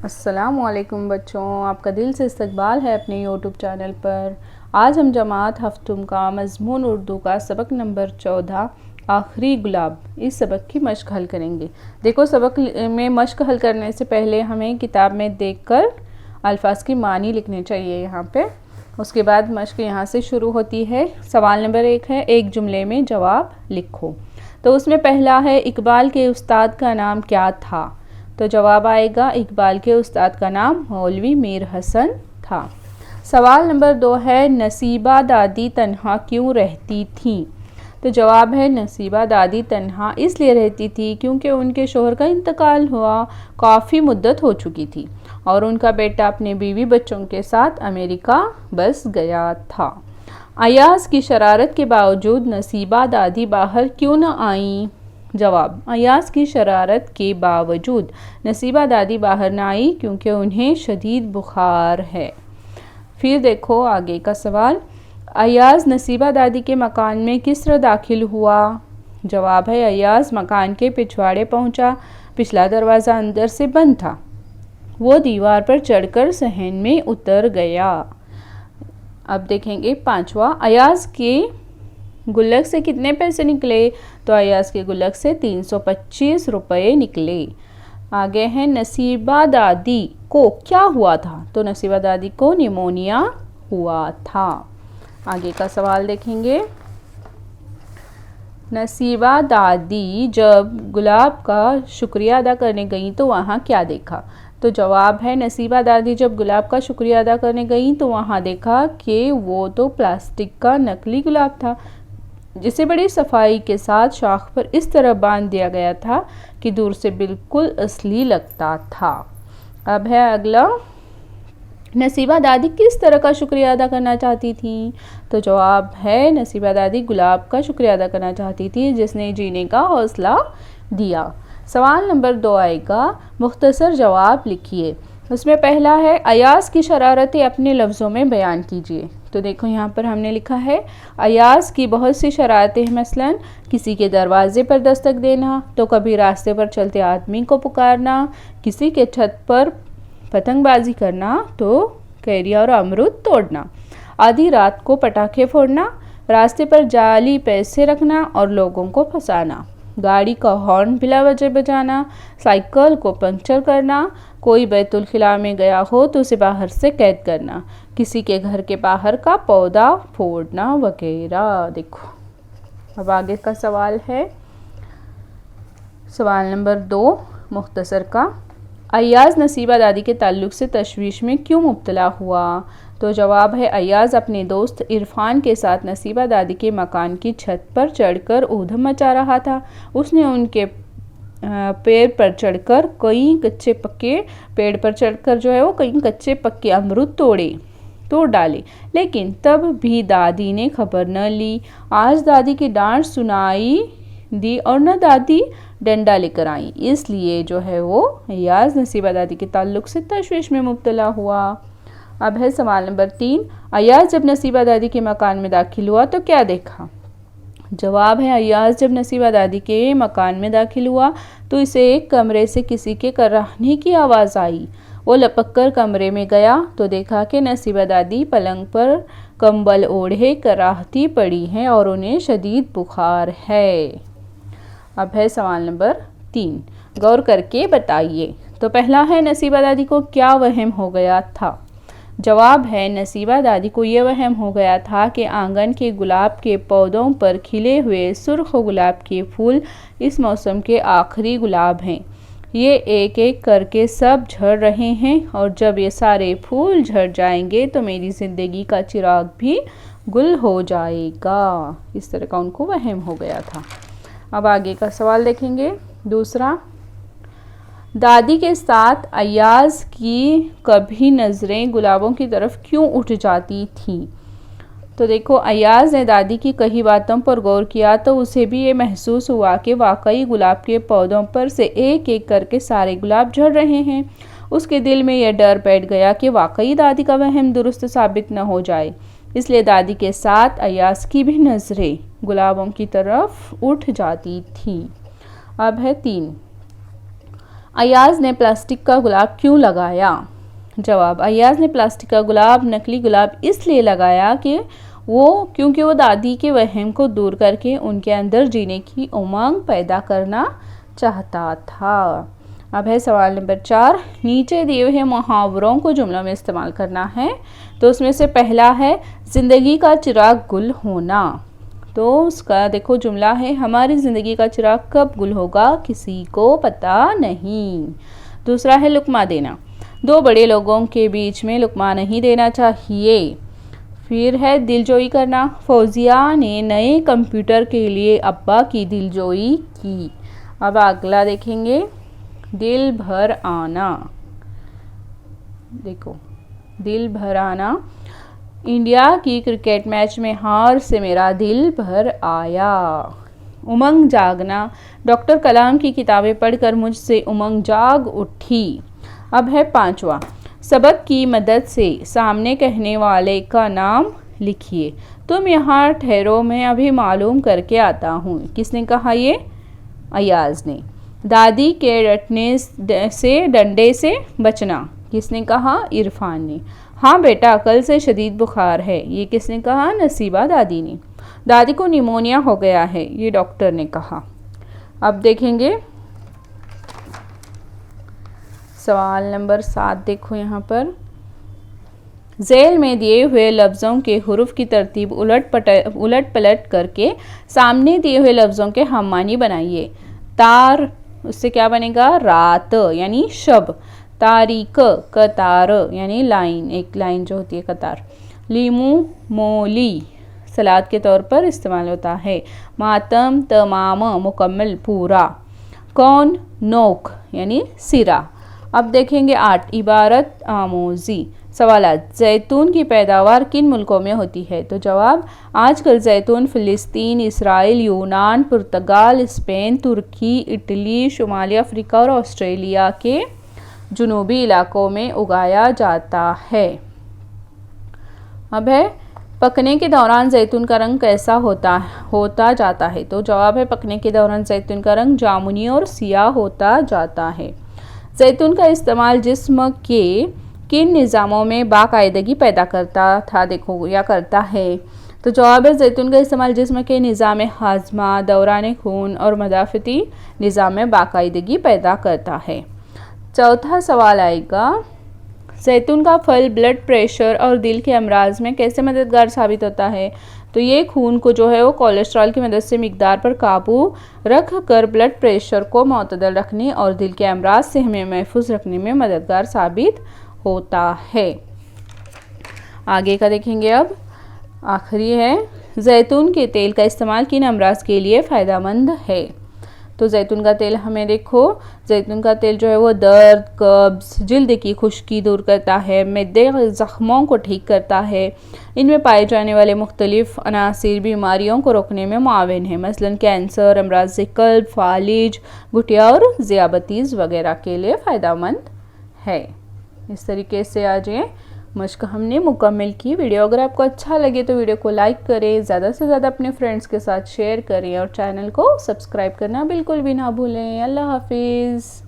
अस्सलामुअलैकुम बच्चों, आपका दिल से इस्तकबाल है अपने यूट्यूब चैनल पर। आज हम जमात हफ्तुम का मज़मून उर्दू का सबक नंबर 14 आखिरी गुलाब इस सबक की मश्क हल करेंगे। देखो, सबक में मश्क हल करने से पहले हमें किताब में देखकर अल्फाज की मानी लिखने चाहिए यहाँ पे। उसके बाद मश्क यहाँ से शुरू होती है। सवाल नंबर 1 है, एक जुमले में जवाब लिखो। तो उसमें पहला है, इकबाल के उस्ताद का नाम क्या था? तो जवाब आएगा, इकबाल के उस्ताद का नाम मौलवी मीर हसन था। सवाल नंबर 2 है, नसीबा दादी तन्हा क्यों रहती थी? तो जवाब है, नसीबा दादी तन्हा इसलिए रहती थी क्योंकि उनके शोहर का इंतकाल हुआ काफ़ी मुद्दत हो चुकी थी और उनका बेटा अपने बीवी बच्चों के साथ अमेरिका बस गया था। अयाज की शरारत के बावजूद नसीबा दादी बाहर क्यों न आई? जवाब, अयाज की शरारत के बावजूद नसीबा दादी बाहर न आई क्योंकि उन्हें शदीद बुखार है। फिर देखो आगे का सवाल, अयाज नसीबा दादी के मकान में किस तरह दाखिल हुआ? जवाब है, अयाज मकान के पिछवाड़े पहुंचा, पिछला दरवाज़ा अंदर से बंद था, वो दीवार पर चढ़कर सहन में उतर गया। अब देखेंगे पांचवा, अयाज के गुल्लक से कितने पैसे निकले? तो अयाज के गुल्लक से 325 रुपये निकले। आगे है, नसीबा दादी को क्या हुआ था? तो नसीबा दादी को निमोनिया हुआ था। आगे का सवाल देखेंगे, नसीबा दादी जब गुलाब का शुक्रिया अदा करने गई तो वहाँ क्या देखा? तो जवाब है, नसीबा दादी जब गुलाब का शुक्रिया अदा करने गई तो वहाँ देखा कि वो तो प्लास्टिक का नकली गुलाब था जिसे बड़ी सफाई के साथ शाख पर इस तरह बांध दिया गया था कि दूर से बिल्कुल असली लगता था। अब है अगला, नसीबा दादी किस तरह का शुक्रिया अदा करना चाहती थी? तो जवाब है, नसीबा दादी गुलाब का शुक्रिया अदा करना चाहती थी जिसने जीने का हौसला दिया। सवाल नंबर 2 आएगा, मुख्तसर जवाब लिखिए। उसमें पहला है, अयाज की शरारतें अपने लफ्ज़ों में बयान कीजिए। तो देखो यहाँ पर हमने लिखा है, अयाज की बहुत सी शरारतें हैं, मसलन किसी के दरवाजे पर दस्तक देना, तो कभी रास्ते पर चलते आदमी को पुकारना, किसी के छत पर पतंगबाजी करना, तो कैरिया और अमरूद तोड़ना, आधी रात को पटाखे फोड़ना, रास्ते पर जाली पैसे रखना और लोगों को फंसाना, गाड़ी का हॉर्न बिला वजह बजाना, साइकिल को पंक्चर करना, कोई बैतुल खिला में गया हो तो उसे बाहर से कैद करना, किसी के घर के बाहर का पौधा फोड़ना वगैरह। देखो, अब आगे का सवाल है, सवाल नंबर 2 मुख्तसर का, अयाज नसीबा दादी के ताल्लुक़ से तशवीश में क्यों मुब्तला हुआ? तो जवाब है, अयाज अपने दोस्त इरफान के साथ नसीबा दादी के मकान की छत पर चढ़कर ऊधम मचा रहा था। उसने उनके पेड़ पर चढ़कर कई कच्चे पक्के पेड़ पर चढ़कर जो है वो कई कच्चे पक्के अमरूद तोड़ डाले, लेकिन तब भी दादी ने खबर न ली। आज दादी की डांट सुनाई दी और न दादी डंडा लेकर आई, इसलिए जो है वो अयाज नसीबा दादी के ताल्लुक़ से तशवीश में मुब्तला हुआ। अब है सवाल नंबर 3, अयाज जब नसीबा दादी के मकान में दाखिल हुआ तो क्या देखा? जवाब है, अयाज जब नसीबा दादी के मकान में दाखिल हुआ तो इसे एक कमरे से किसी के कराहने की आवाज़ आई। वो लपक कर कमरे में गया तो देखा कि नसीबा दादी पलंग पर कंबल ओढ़े कराहती पड़ी हैं और उन्हें शदीद बुखार है। अब है सवाल नंबर 3, गौर करके बताइए। तो पहला है, नसीबा दादी को क्या वहम हो गया था? जवाब है, नसीबा दादी को ये वहम हो गया था कि आंगन के गुलाब के पौधों पर खिले हुए सुर्ख गुलाब के फूल इस मौसम के आखिरी गुलाब हैं। ये एक एक करके सब झड़ रहे हैं और जब ये सारे फूल झड़ जाएंगे तो मेरी ज़िंदगी का चिराग भी गुल हो जाएगा। इस तरह का उनको वहम हो गया था। अब आगे का सवाल देखेंगे। दूसरा, दादी के साथ अयाज की कभी नज़रें गुलाबों की तरफ क्यों उठ जाती थीं? तो देखो, अयाज ने दादी की कही बातों पर गौर किया तो उसे भी ये महसूस हुआ कि वाकई गुलाब के पौधों पर से एक एक करके सारे गुलाब झड़ रहे हैं। उसके दिल में यह डर बैठ गया कि वाकई दादी का वहम दुरुस्त साबित न हो जाए, इसलिए दादी के साथ अयाज की भी नज़रें गुलाबों की तरफ उठ जाती थीं। अब है 3, अय्याज ने प्लास्टिक का गुलाब क्यों लगाया? जवाब, अय्याज ने प्लास्टिक का गुलाब, नकली गुलाब इसलिए लगाया कि क्योंकि वो दादी के वहम को दूर करके उनके अंदर जीने की उमंग पैदा करना चाहता था। अब है सवाल नंबर 4। नीचे दिए हुए मुहावरों को जुमलों में इस्तेमाल करना है। तो उसमें से पहला है ज़िंदगी का चिराग गुल होना। तो उसका देखो जुमला है, हमारी ज़िंदगी का चिराग कब गुल होगा किसी को पता नहीं। दूसरा है लुकमा देना, दो बड़े लोगों के बीच में लुकमा नहीं देना चाहिए। फिर है दिलजोई करना, फौजिया ने नए कंप्यूटर के लिए अब्बा की दिलजोई की। अब अगला देखेंगे, दिल भर आना। देखो, दिल भर आना, इंडिया की क्रिकेट मैच में हार से मेरा दिल भर आया। उमंग जागना, डॉक्टर कलाम की किताबें पढ़कर मुझसे उमंग जाग उठी। अब है 5वां, सबक की मदद से सामने कहने वाले का नाम लिखिए। तुम यहाँ ठहरो, मैं अभी मालूम करके आता हूँ। किसने कहा ये? अय्याज ने। दादी के रटने से डंडे से बचना। किसने कहा? इरफान ने। हाँ बेटा, कल से शदीद बुखार है। ये किसने कहा? नसीबा दादी ने। दादी को निमोनिया हो गया है, ये डॉक्टर ने कहा। अब देखेंगे सवाल नंबर 7। देखो यहाँ पर, ज़ेल में दिए हुए लफ्ज़ों के हुरूफ की तरतीब उलट पलट करके सामने दिए हुए लफ्ज़ों के हम मानी बनाइए। तार, उससे क्या बनेगा? रात यानी शब। तारीक, कतार यानी लाइन, एक लाइन जो होती है कतार। लीमू, मोली सलाद के तौर पर इस्तेमाल होता है। मातम, तमाम मुकम्मल, पूरा। कौन, नोक यानी सिरा। अब देखेंगे 8, इबारत आमोजी। सवालात, जैतून की पैदावार किन मुल्कों में होती है? तो जवाब, आजकल जैतून फ़िलिस्तीन, इसराइल, यूनान, पुर्तगाल, स्पेन, तुर्की, इटली, शुमाली अफ्रीका और ऑस्ट्रेलिया के जुनूबी इलाकों में उगाया जाता है। अब है, पकने के दौरान जैतून का रंग कैसा होता जाता है? तो जवाब है, पकने के दौरान जैतून का रंग जामुनी और सियाह होता जाता है। जैतून का इस्तेमाल जिस्म के किन निज़ामों में बाकायदगी पैदा करता था? देखो, या करता है। तो जवाब है, जैतून का इस्तेमाल जिस्म के निज़ाम हाजमा, दौरान खून और मदाफ़ती निज़ाम में बाकायदगी पैदा करता है। चौथा सवाल आएगा, जैतून का फल ब्लड प्रेशर और दिल के अमराज में कैसे मददगार साबित होता है? तो ये खून को जो है वो कोलेस्ट्रॉल की मदद से मिकदार पर काबू रख कर ब्लड प्रेशर को मुतदल रखने और दिल के अमराज से हमें महफूज रखने में मददगार साबित होता है। आगे का देखेंगे। अब आखिरी है, जैतून के तेल का इस्तेमाल किन अमराज के लिए फ़ायदेमंद है? तो जैतून का तेल हमें देखो, जैतून का तेल जो है वो दर्द, कब्ज़, जिल्द की खुश्की दूर करता है, मैदे ज़ख्मों को ठीक करता है। इनमें पाए जाने वाले मुख्तलिफ अनासिर बीमारियों को रोकने में मुआविन है, मसलन कैंसर, अमराज क़ल्ब, फालिज, गुठिया और ज़ियाबतीज़ वगैरह के लिए फ़ायदेमंद है। इस तरीके से आज ये मश्क हमने मुकम्मल की। वीडियो अगर आपको अच्छा लगे तो वीडियो को लाइक करें, ज़्यादा से ज़्यादा अपने फ्रेंड्स के साथ शेयर करें और चैनल को सब्सक्राइब करना बिल्कुल भी ना भूलें। अल्लाह हाफिज़।